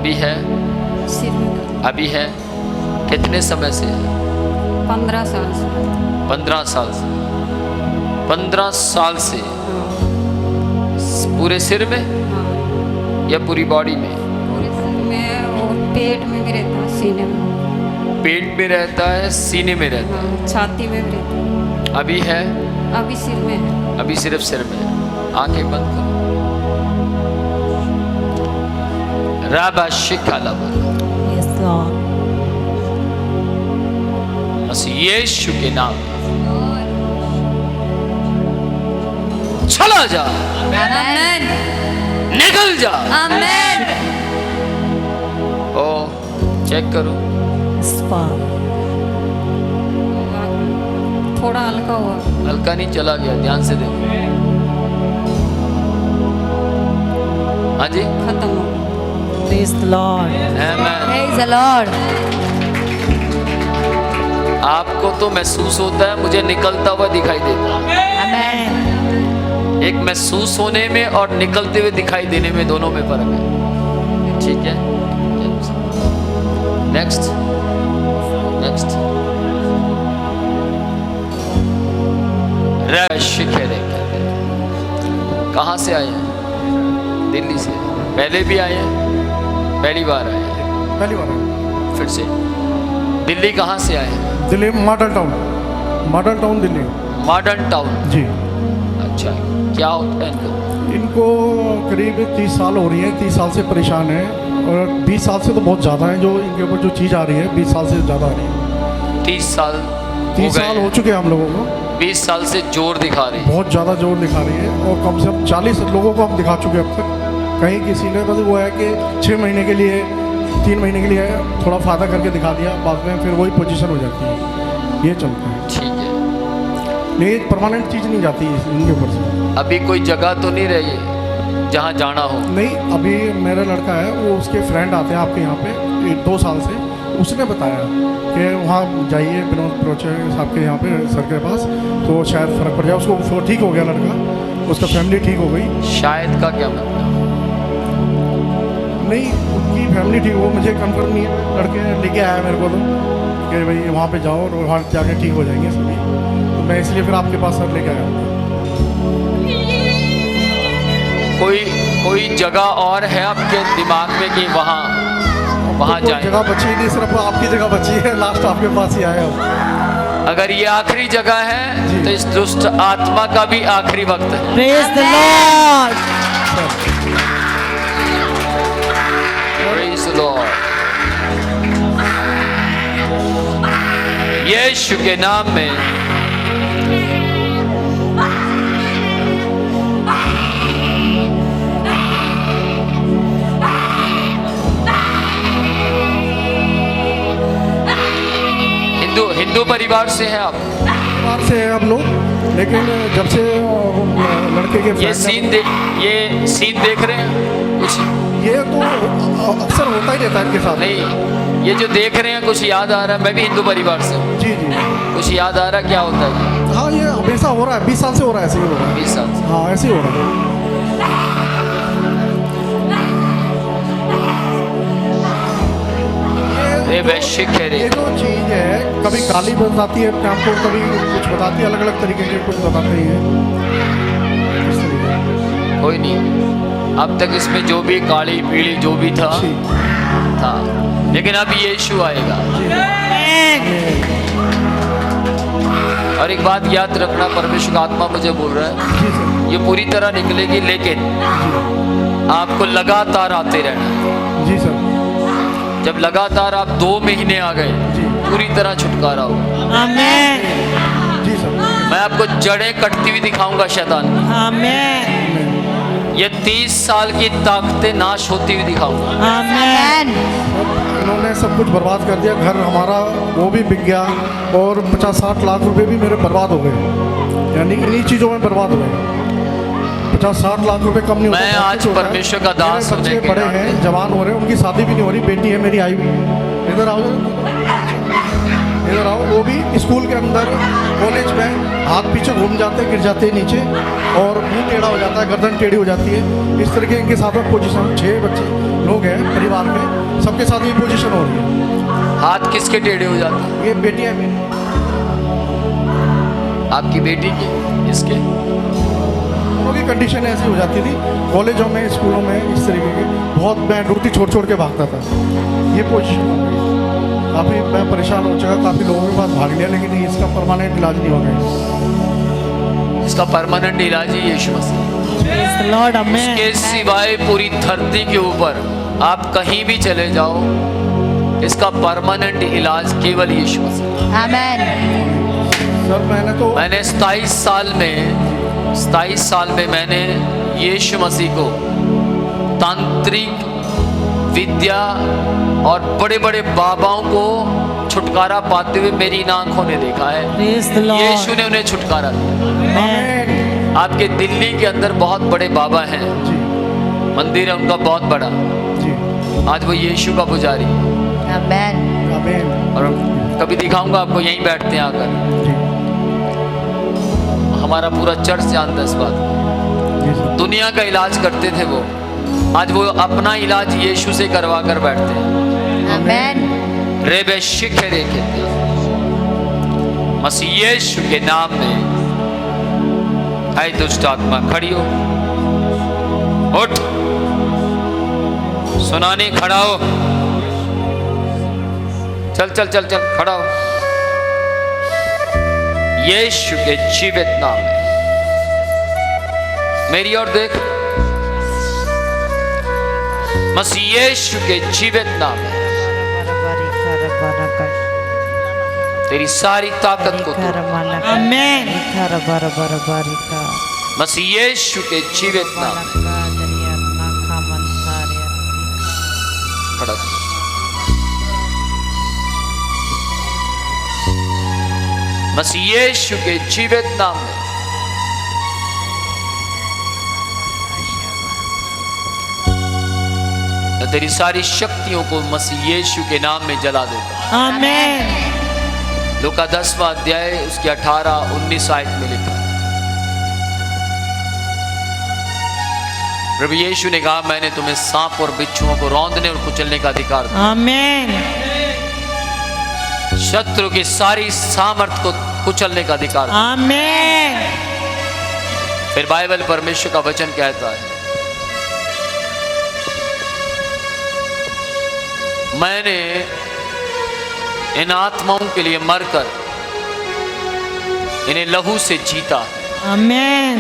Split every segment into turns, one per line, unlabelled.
अभी है?
सिर में दर्द।
अभी है? कितने समय से है?
15 साल से।
15 साल से? 15 साल से पूरे सिर में
हाँ,
या पूरी बॉडी में?
पूरे सिर में और पेट में भी रहता है, सीने में।
पेट में रहता है, सीने में रहता
हाँ, छाती में भी रहता है।
है। अभी है?
अभी सिर में है।
अभी सिर्फ सिर में है। आंखें बंद करो। राबा शिकाला बोलो।
Yes, Lord.
बस यीशु के नाम में चला जा,
आमीन।
निकल जा।
आमीन।
ओ चेक करो।
Yes, Father.
थोड़ा हल्का हुआ।
हल्का नहीं, चला गया। ध्यान से देखो। हाँ जी,
खत्म हो।
Praise the Lord.
आमीन।
Praise the Lord।
आपको तो महसूस होता है, मुझे निकलता हुआ दिखाई देता है।
आमीन।
एक महसूस होने में और निकलते हुए दिखाई देने में, दोनों में फर्क है। ठीक है, नेक्स्ट नेक्स्ट। कहाँ से आए हैं? दिल्ली से। पहले भी आए हैं? पहली बार आए हैं?
पहली बार।
फिर से। दिल्ली कहाँ से आए हैं?
Delhi Model Town. Model Town Delhi.
Modern Town.
जी।
अच्छा, क्या होता है इनको?
इनको करीब 30 साल हो रही है, 30 साल से परेशान है और 20 साल से तो बहुत ज़्यादा है। जो इनके ऊपर जो चीज़ आ रही है 20 साल से ज़्यादा आ रही है।
30 साल
30 साल हो चुके हैं हम लोगों को।
20 साल से जोर दिखा रही है।
बहुत ज़्यादा जोर दिखा रही है और कम से कम 40 लोगों को हम दिखा चुके हैं अब तक। कहीं किसी ने बस वो है कि 6 महीने के लिए, 3 महीने के लिए थोड़ा फ़ायदा करके दिखा दिया, बाद में फिर वही पोजीशन हो जाती है। ये चलता है।
ठीक है।
नहीं, परमानेंट चीज़ नहीं जाती इनके ऊपर से।
अभी कोई जगह तो नहीं रही जहाँ जाना हो?
नहीं, अभी मेरा लड़का है, वो उसके फ्रेंड आते हैं आपके यहाँ पे 2 साल से। उसने बताया कि वहाँ जाइए विनोद प्रोचे साहब के यहाँ पे सर के पास, तो शायद फ़र्क पड़ जाए उसको। वो ठीक हो गया लड़का, उसका फैमिली ठीक हो गई।
शायद का क्या मतलब?
नहीं, उनकी फैमिली ठीक हो, मुझे कंफर्म नहीं है। लड़के लेके आया मेरे को तो कि भाई वहाँ पे जाओ और वहाँ जाके ठीक हो जाएंगे सभी। तो मैं इसलिए फिर आपके पास सर लेके आया।
कोई जगह और है आपके दिमाग में कि वहाँ
तो
जाए?
जगह बची नहीं, सिर्फ आपकी जगह बची है। लास्ट आपके पास ही आया हूँ।
अगर ये आखिरी जगह है तो इस दुष्ट आत्मा का भी आखिरी वक्त है।
Praise the Lord.
Praise the Lord. यीशु के नाम में हिंदू परिवार से हैं आप?
परिवार से है हम लोग, लेकिन जब से लड़के के
ये सीन देख रहे हैं कुछ?
ये तो अक्सर होता ही रहता है इनके साथ।
नहीं, ये जो देख रहे हैं कुछ याद आ रहा है? मैं भी हिंदू परिवार से हूँ।
जी जी।
कुछ याद आ रहा है? क्या होता है?
हाँ, ये हमेशा हो रहा है। 20 साल से हो रहा है, ऐसे ही हो रहा है।
20 साल से?
हाँ, ऐसे ही हो रहा है।
ये वैश्विक है रे।
ये जो चीज़ है, कभी काली बताती है अपने आप को, कभी कुछ बताती है, अलग अलग तरीके के कुछ बताते ही है।
कोई नहीं, अब तक इसमें जो भी काली पीली जो भी था, लेकिन अब यीशु आएगा। और एक बात याद रखना, परमेश्वर का आत्मा मुझे बोल रहा है ये पूरी तरह निकलेगी, लेकिन आपको लगातार आते रहना।
जी सर।
जब लगातार आप 2 महीने आ गए, पूरी तरह छुटकारा होगा।
आमेन।
जी सर।
मैं आपको जड़ें कटती हुई दिखाऊंगा शैतान।
आमेन।
ये 30 साल की ताकतें नाश होती हुई दिखाऊंगा।
आमेन।
इन्होंने सब कुछ बर्बाद कर दिया। घर हमारा वो भी बिक गया और 50-60 लाख रुपए भी मेरे बर्बाद हो गए। यानी इन्हीं चीज़ों में बर्बाद हो गए। 50-60 लाख रुपए कम नहीं होता।
मैं आज परमेश्वर का दास
बच्चे बड़े हैं, जवान हो रहे हैं, उनकी शादी भी नहीं हो रही। बेटी है मेरी आई हुई। इधर आओ, इधर आओ। वो भी स्कूल के अंदर, कॉलेज में हाथ पीछे घूम जाते, गिर जाते हैं नीचे और मुंह टेढ़ा हो जाता है, गर्दन टेढ़ी हो जाती है। इस तरह के इनके साथ में पोजीशन। 6 बच्चे लोग हैं परिवार के, सबके साथ ये पोजीशन हो रही है।
हाथ किसके टेढ़े हो जाते हैं?
ये बेटी है मेरी,
आपकी बेटी की, इसके?
दोनों की कंडीशन ऐसी हो जाती थी कॉलेजों में, स्कूलों में, इस तरीके की। बहुत मैं ड्यूटी छोड़ छोड़ के भागता था, ये पोजीशन हो गई। काफ़ी मैं परेशान हो चुका, काफ़ी लोगों के पास भाग लिया, लेकिन इसका परमानेंट इलाज नहीं हो गया।
इसका परमानेंट इलाज ही यीशु मसीह।
Praise the Lord. Amen.
इसके सिवाय पूरी धरती के ऊपर आप कहीं भी चले जाओ, इसका परमानेंट इलाज केवल यीशु मसीह।
Amen.
सर
मैंने 27 साल में मैंने यीशु मसीह को तांत्रिक विद्या और बड़े बड़े बाबाओं को छुटकारा पाते हुए मेरी इन आंखों ने देखा है।
Praise the Lord.
यीशु ने उन्हें छुटकारा दिया।
Amen.
आपके दिल्ली के अंदर बहुत बड़े बाबा हैं,
जी
मंदिर है उनका बहुत बड़ा,
जी
आज वो यीशु का पुजारी है।
Amen.
आमीन।
और कभी दिखाऊंगा आपको, यहीं बैठते हैं आकर।
जी
हमारा पूरा चर्च जानता है इस बात को।
जी सर।
दुनिया का इलाज करते थे वो, आज वो अपना इलाज यीशु से करवा कर बैठते हैं।
Amen.
रेबे शिखे देखे मसीह यीशु के नाम में, ऐ दुष्ट आत्मा खड़ी हो, उठ, सुना नहीं, खड़ा हो, चल चल चल चल, खड़ा हो। यीशु के जीवित नाम में, मेरी ओर देख, मसीह यीशु के जीवित नाम में तेरी सारी ताकत को
Amen.
मसीह यीशु के जीवित नाम में खड़ा हो। मसीह यीशु के जीवित नाम में मैं तेरी सारी शक्तियों को मसीह यीशु के नाम में जला देता हूं।
Amen.
लूका 10वां अध्याय उसकी 18-19 आयत में लिखा, प्रभु यीशु ने कहा, मैंने तुम्हें सांप और बिच्छुओं को रौंदने और कुचलने का अधिकार दिया।
Amen.
शत्रु की सारी सामर्थ को कुचलने का अधिकार दिया।
Amen.
फिर बाइबल परमेश्वर का वचन कहता है, मैंने इन आत्माओं के लिए मरकर इन्हें लहू से जीता है।
Amen.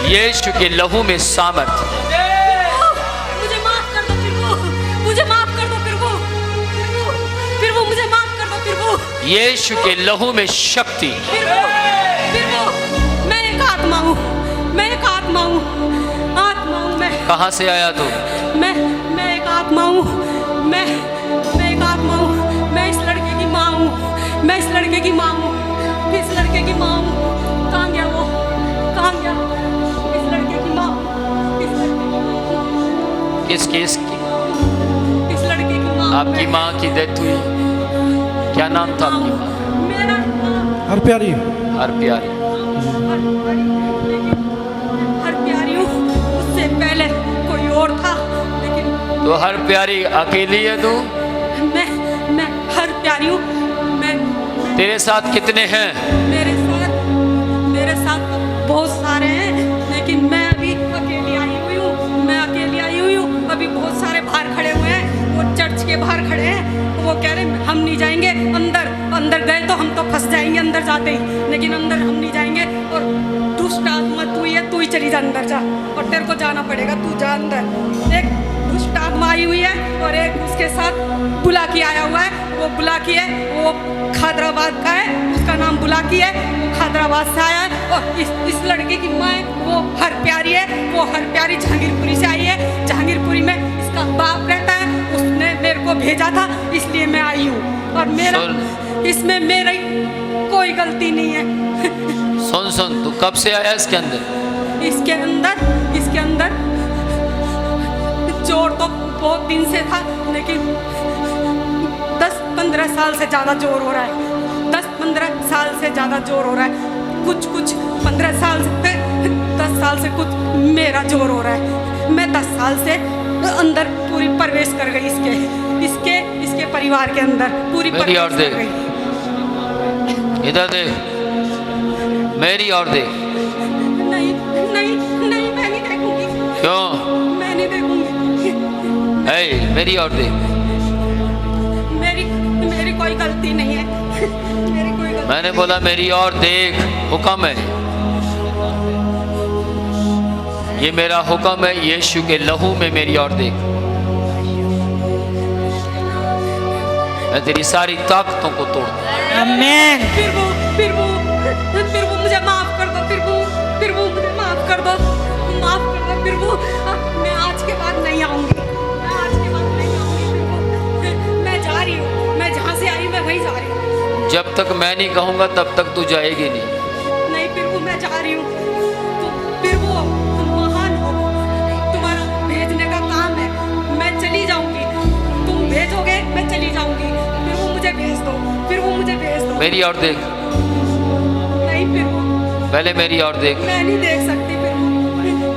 यीशु के लहू में सामर्थ है।
मुझे माफ कर दो प्रभु, मुझे माफ कर दो प्रभु, प्रभु मुझे माफ कर दो प्रभु।
यीशु के लहू में शक्ति।
प्रभु मैं एक आत्मा हूँ, मैं एक आत्मा हूँ, आत्मा हूँ मैं।
कहाँ से आया तू?
मैं एक आत्मा हूँ, मैं एक आत्मा हूँ, मैं इस लड़के की माँ हूँ, मैं इस लड़के की माँ हूँ, इस लड़के की माँ हूँ। कहाँ गया वो, कहाँ गया इस लड़के की माँ, इस लड़के की माँ,
किस केस की?
इस लड़के की माँ।
आपकी माँ की डेथ हुई, क्या नाम था आपकी माँ?
मेरा
हर प्यारी
हर प्यारी।
हर प्यारी हूँ, उससे पहले कोई और था, लेकिन
तो हर प्यारी अकेली है तू?
मैं हर प्यारी हूँ। मैं
तेरे साथ कितने हैं?
मेरे साथ बहुत सारे हैं, लेकिन मैं अभी अकेली आई हुई हूँ, मैं अकेली आई हुई हूँ। अभी बहुत सारे बाहर खड़े हुए हैं, वो चर्च के बाहर खड़े हैं, वो कह रहे हैं हम नहीं जाएंगे अंदर गए तो हम तो फंस जाएंगे अंदर जाते ही, लेकिन अंदर हम नहीं जाएंगे। और दुष्ट आत्मा तू ही है, तू ही चली जा अंदर, जा, और तेरे को जाना पड़ेगा, तू जा अंदर। एक दुष्ट आत्मा आई हुई है और एक उसके साथ बुलाकी आया हुआ है। वो बुलाकी है, वो खादराबाद का है, उसका नाम बुलाकी है, वो खादराबाद से आया है। और इस लड़के की माँ वो हर प्यारी है, वो हर प्यारी जहांगीरपुरी से आई है। जहांगीरपुरी में इसका बाप रहता है, उसने मेरे को भेजा था, इसलिए मैं आई हूँ। और मेरा इसमें मेरी कोई गलती नहीं है।
सुन, तू कब से आया इसके अंदर?
इसके अंदर जोर तो बहुत दिन से था, लेकिन 10-15 साल से ज़्यादा जोर हो रहा है। 10-15 साल से ज़्यादा जोर हो रहा है। कुछ 15 साल से 10 साल से कुछ मेरा जोर हो रहा है। मैं 10 साल से अंदर पूरी प्रवेश कर गई इसके परिवार के अंदर पूरी
मेरी
प्रवेश
और
कर
देख।
गई।
इधर देख, मेरी और देख।
नहीं नहीं नहीं, मैं नहीं देखूंगी,
क्यों?
मैं नहीं देखूंगी।
है मेरी और देख।
मेरी कोई गलती नहीं है। मेरी कोई गलती।
मैंने बोला मेरी और देख, हुक्म है, ये मेरा हुक्म है, यीशु के लहू में मेरी और देख। मैं तेरी सारी ताकतों को तोड़ दूं।
Amen.
फिर वो मुझे माफ कर दो, फिर वो मुझे माफ कर दो, फिर वो मैं आज के बाद नहीं आऊंगी, मैं जा रही हूँ, मैं जहाँ से आई मैं वहीं जा रही हूँ।
जब तक मैं नहीं कहूंगा तब तक तू जाएगी नहीं।
फिर वो मैं जा रही हूँ, फिर वो तुम महान हो, तुम्हारा भेजने का काम है, मैं चली जाऊंगी, तुम भेजोगे मैं चली जाऊंगी, फिर वो मुझे भेज दो,
मेरी और देख,
नहीं फिर वो
पहले मेरी और देख।
मैं नहीं देख सकती, फिर वो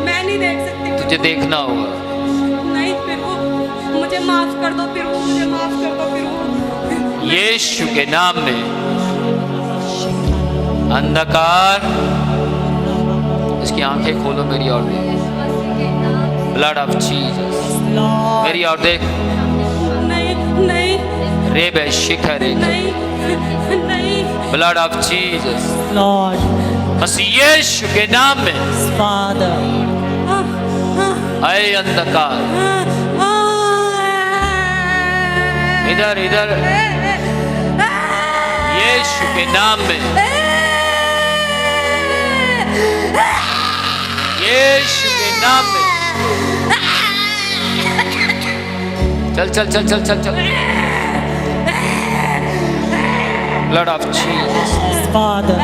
मैं नहीं देख सकती,
तुझे देखना होगा।
नहीं फिर वो मुझे माफ कर दो, फिर वो मुझे माफ कर दो, फिर वो
यीशु के नाम में अंधकार, इसकी आंखें खोलो, मेरी और देख। Blood of Jesus,
Lord.
मेरी और देख।
नहीं
रेब है, शिखर है,
नहीं
ब्लड ऑफ जीसस,
Lord.
मसीह यीशु के नाम में।
Father.
आए अंधकार, इधर इधर, यीशु के नाम में, यीशु के नाम में। चल चल चल चल चल चल। Blood of Jesus,
Father.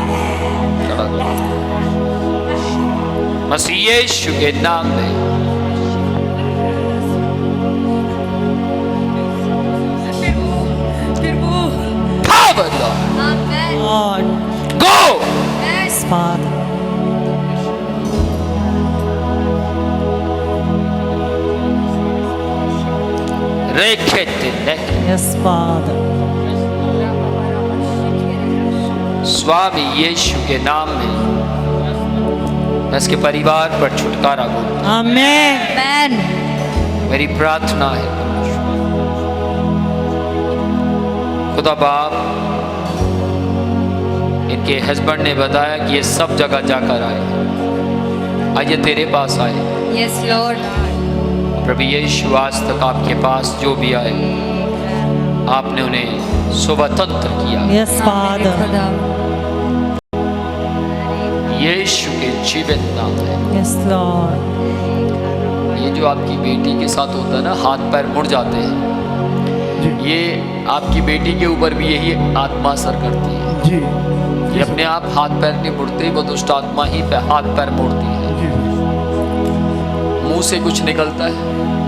मसीह यीशु के नाम में।
फिर वो
Power, Lord.
Lord.
Go.
Yes, Father.
Rekete nek.
Yes, Father.
स्वामी यीशु के नाम में मैं इसके परिवार पर छुटकारा दूं।
Amen.
Amen.
मेरी प्रार्थना है खुदा बाप, इनके हस्बैंड ने बताया कि ये सब जगह जाकर आए, आज ये तेरे पास आए।
Yes, Lord.
प्रभु यीशु, आज तक आपके पास जो भी आए आपने उन्हें स्वतंत्र किया।
Yes, Father.
खुदा।
यीशु के जीवित नाम है।
Yes, Lord.
ये जो आपकी बेटी के साथ होता है ना, हाथ पैर मुड़ जाते हैं, ये आपकी बेटी के ऊपर भी यही आत्मा असर करती है।
जी
ये अपने आप हाथ पैर नहीं मुड़ते, वो दुष्ट आत्मा ही हाथ पैर मोड़ती है।
जी
मुंह से कुछ निकलता है,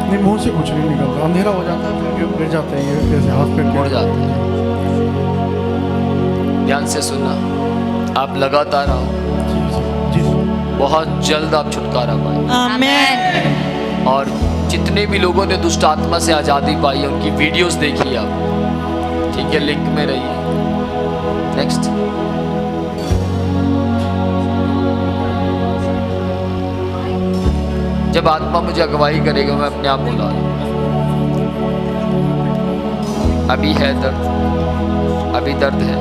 नहीं, मुंह से कुछ नहीं निकलता, अंधेरा हो जाता है, फिर गिर जाते हैं, ये जैसे हाथ पे
मुड़ जाते हैं। ध्यान से सुनना, आप लगातार आओ,
जी
बहुत जल्द आप छुटकारा पाए।
Amen.
और जितने भी लोगों ने दुष्ट आत्मा से आज़ादी पाई है उनकी वीडियोस देखिए आप, ठीक है, लिंक में रहिए। नेक्स्ट। जब आत्मा मुझे अगुवाई करेगा मैं अपने आप बुला लूँ। अभी है दर्द, अभी दर्द है,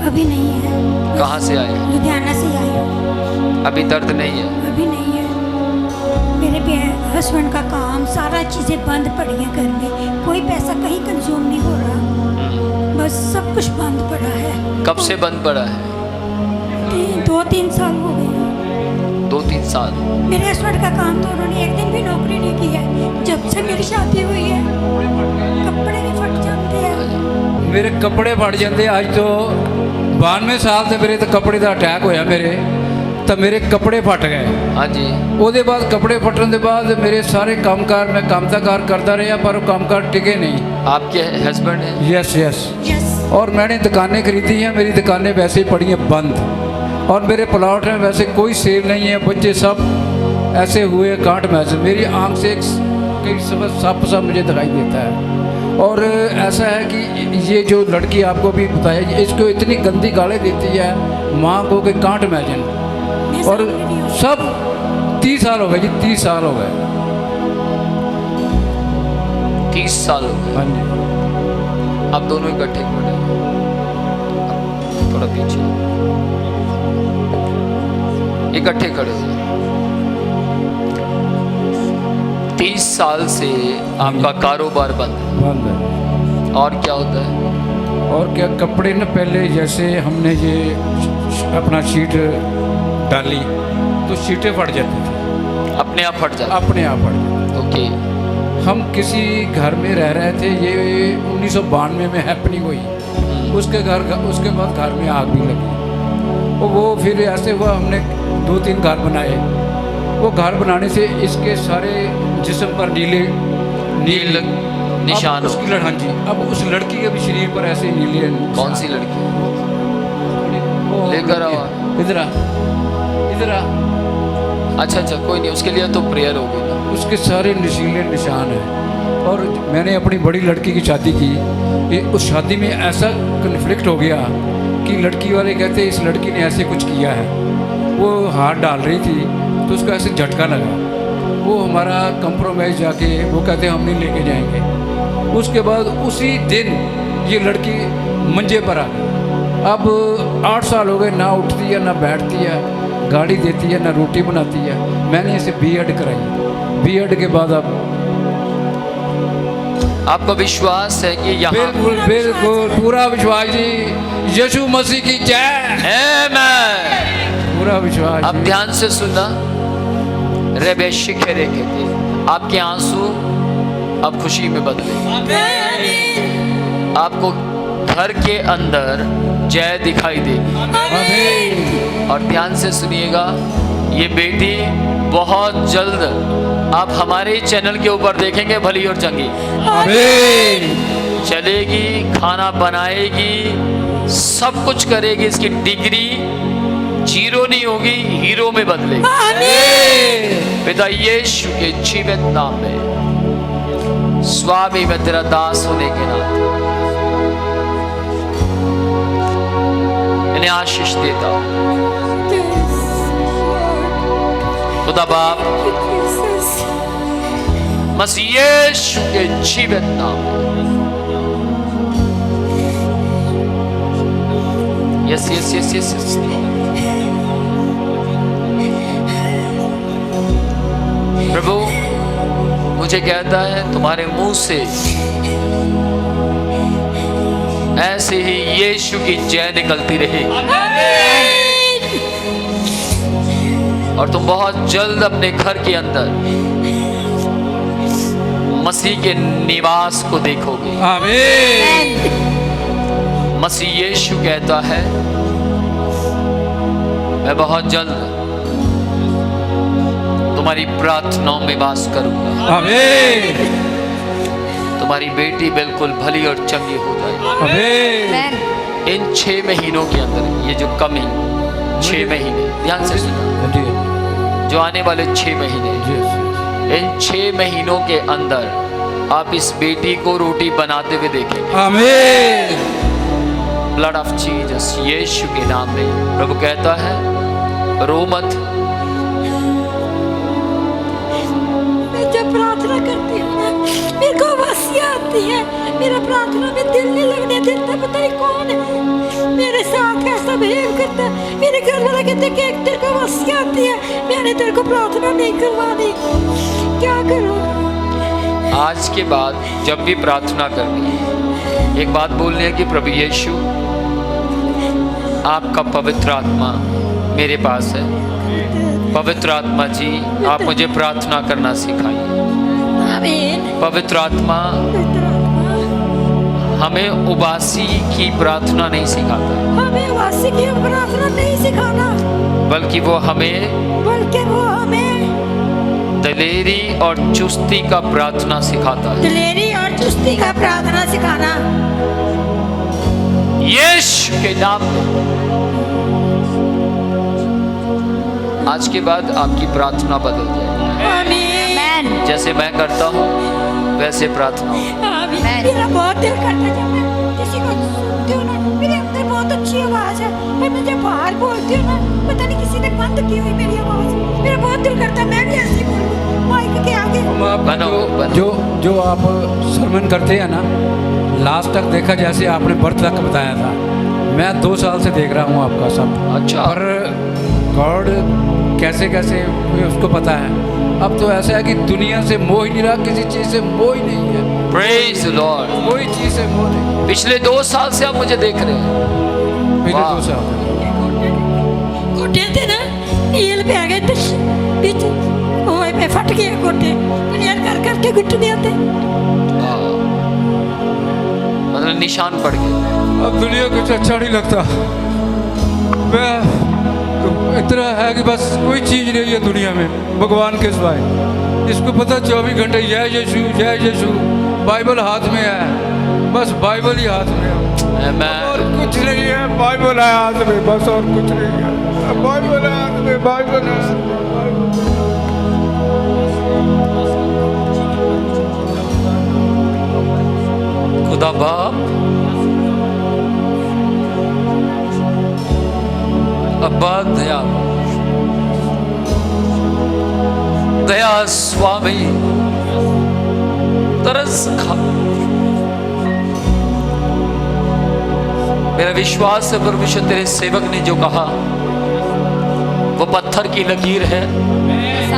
अभी नहीं है,
कहाँ से आए?
लुधियाना से आई हूँ।
अभी दर्द नहीं है।
अभी नहीं है, मेरे हस्बैंड का काम सारा चीज़ें बंद पड़ी हैं घर में, कोई पैसा कहीं कंज्यूम नहीं हो रहा, बस सब कुछ बंद पड़ा है।
कब से बंद पड़ा है?
2-3 साल हो गए हैं।
2-3 साल।
मेरे हस्बैंड का काम तो उन्होंने एक दिन भी नौकरी नहीं की है जब से मेरी शादी हुई है। कपड़े भी फट जाते हैं,
मेरे कपड़े फट जाते। अज तो 92 साल से मेरे तो कपड़े का अटैक होया मेरे, तो मेरे कपड़े फट गए।
हाँ जी।
ਉਹਦੇ बाद कपड़े फटन के बाद मेरे सारे कामकार मैं कामकार करता रहा, पर वो कामकार टिके नहीं।
आपके हस्बैंड हैं?
Yes yes.
यस।
और मैंने दुकानें खरीदी हैं, मेरी दुकानें वैसे ही पड़ी हैं बंद। और मेरे प्लॉट में वैसे कोई सेल नहीं है, बच्चे सब ऐसे हुए कांट महसूस, मेरी आंख से कई समय साफ साफ मुझे दिखाई देता है। और ऐसा है कि ये जो लड़की आपको भी बताया, इसको इतनी गंदी गालें देती है माँ को कि कांट इमेजिन। और सब 30 साल हो गए जी, 30 साल हो गए।
30 साल हो गए।
हाँ जी।
आप दोनों इकट्ठे खड़े हैं। थोड़ा पीछे इकट्ठे खड़े हैं। 30 साल से आपका कारोबार बंद है।
बंद है।
और क्या होता है?
और क्या, कपड़े न पहले जैसे हमने ये अपना शीट डाली तो शीटें फट जाती थी,
अपने आप फट जाता?
अपने आप फट जाती।
ओके।
हम किसी घर में रह रहे थे, ये 1992 में हैपनिंग हुई। उसके बाद घर में आग भी लगी। वो फिर ऐसे हुआ, हमने 2-3 घर बनाए। वो घर बनाने से इसके सारे जिस्म पर नीले निशान हो।
हाँ
जी। अब उस लड़की के भी शरीर पर ऐसे नीले निशान।
कौन सी लड़की? लेकर आओ।
इधर आ।
अच्छा, कोई नहीं, उसके लिए तो प्रेयर होगी ना।
उसके सारे नशीले निशान हैं। और मैंने अपनी बड़ी लड़की की शादी की, उस शादी में ऐसा कन्फ्लिक्ट हो गया कि लड़की वाले कहते इस लड़की ने ऐसे कुछ किया है। वो हाथ डाल रही थी तो उसको ऐसे झटका लगा। वो हमारा कंप्रोमाइज़ जाके वो कहते हम नहीं लेके जाएंगे। उसके बाद उसी दिन ये लड़की मंजे पर आ गई। अब 8 साल हो गए, ना उठती है ना बैठती है, गाड़ी देती है ना रोटी बनाती है। मैंने इसे B.Ed कराई। B.Ed के बाद अब
आपका विश्वास है कि यहाँ?
बिल्कुल पूरा विश्वास जी। यीशु मसीह की जय।
आमीन।
पूरा विश्वास।
अब ध्यान से सुनना। रेबे शिखरे कहते, आपके आंसू अब खुशी में बदले। आपको घर के अंदर जय दिखाई देगी। और ध्यान से सुनिएगा, ये बेटी बहुत जल्द आप हमारे ही चैनल के ऊपर देखेंगे, भली और चंगी चलेगी, खाना बनाएगी, सब कुछ करेगी। इसकी डिग्री 0 नहीं होगी, हीरो में बदलेगी। पिता यीशु के जीवित नाम में, स्वामी में तेरा दास होने के नाते इन्हें आशीष देता हूं। खुदा बाप मसीह यीशु के जीवित नाम। Yes yes yes yes yes. प्रभु मुझे कहता है तुम्हारे मुंह से ऐसे ही यीशु की जय निकलती रहेगी। और तुम बहुत जल्द अपने घर के अंदर मसीह के निवास को देखोगे।
आमीन।
मसीह यीशु कहता है मैं बहुत जल्द तुम्हारी प्रार्थनाओं में वास करूंगा।
आमीन।
तुम्हारी बेटी बिल्कुल भली और चंगी हो जाएगी।
आमीन।
इन 6 महीनों के अंदर, ये जो कमिंग 6 महीने, ध्यान से सुनो, जो आने वाले 6 महीने, इन 6 महीनों के अंदर आप इस बेटी को रोटी बनाते हुए देखेंगे।
आमीन।
ब्लड ऑफ जीसस, यीशु के नाम में। प्रभु कहता है रो मत।
मैं जब प्रार्थना करती हूँ ना, मेरे को वासियाँ आती है। मेरा प्रार्थना में दिल नहीं लगने देता, पता नहीं कौन है मेरे साथ कैसा बिहेव करता है। मेरे घर वाला कहते हैं कि तेरे को वासियाँ आती है, मैंने तेरे को प्रार्थना नहीं करवानी, क्या करूँ?
आज के बाद जब भी प्रार्थना करनी है, एक बात बोलनी है कि प्रभु यीशु आपका पवित्र आत्मा मेरे पास है। पवित्र आत्मा जी आप मुझे प्रार्थना करना सिखाइए।
आमीन।
पवित्र आत्मा हमें उबासी की प्रार्थना नहीं सिखाता,
हमें वासी की प्रार्थना नहीं सिखाना,
बल्कि वो हमें दलेरी और चुस्ती का प्रार्थना सिखाता है।
दिलेरी और चुस्ती का प्रार्थना सिखाना।
यीशु के नाम में आज के बाद आपकी प्रार्थना बदल जाए।
आमीन
जैसे मैं करता हूँ वैसे प्रार्थना हो।
आमीन। मेरा बहुत दिल करता है जब मैं किसी को सुनती हूँ ना, मेरे अंदर बहुत अच्छी आवाज़ है, पर मैं जब बाहर बोलती हूँ ना, पता नहीं किसी ने बंद की हुई मेरी आवाज़। मेरा बहुत दिल करता है मैं भी ऐसी बोलूँ माइक के आगे।
हम आप
बनो, बनो।
जो आप सरमन करते हैं ना, लास्ट तक देखा जैसे आपने बर्थ तक बताया था, मैं 2 साल से देख रहा हूँ आपका सब।
अच्छा।
पर गॉड कैसे कैसे उसको पता है। अब तो ऐसा है कि दुनिया से मोह ही नहीं रहा, किसी चीज़ से मोह ही नहीं है,
प्रेज द लॉर्ड।
कोई चीज़ से मोह नहीं।
पिछले 2 साल से आप मुझे देख रहे हैं।
पिछले
वाह।
2 साल
गोटे थे ना नील पे आ गए थे बीच ओए पे फट गए गोटे क्लियर कर करके घुटने आते।
हाँ। मतलब निशान पड़ गए।
अब दुनिया कुछ अच्छा नहीं लगता। मैं इतना है कि बस कोई चीज़ नहीं है दुनिया में भगवान के सिवाय। इसको पता 24 घंटे जय यीशु बाइबल हाथ में है, बस बाइबल ही हाथ में है और
आमेन।
कुछ नहीं है। बाइबल है हाथ में बस, और कुछ नहीं है। बाइबल है हाथ में, बाइबल है।
खुदा बाप, अब्बा दया, दया स्वामी, तरस खा। मेरा विश्वास है परमेश्वर तेरे सेवक ने जो कहा वो पत्थर की लकीर है,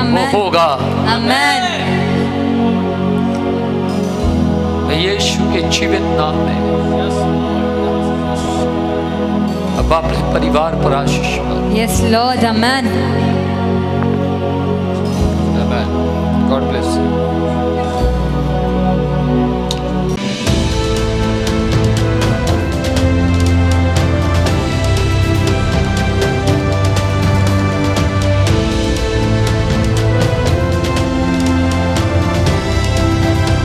वो होगा।
Amen.
मैं यीशु के जीवित नाम में अब अपने परिवार पर आशीष पाऊं।
Yes, Lord. Amen.
Amen. God bless you.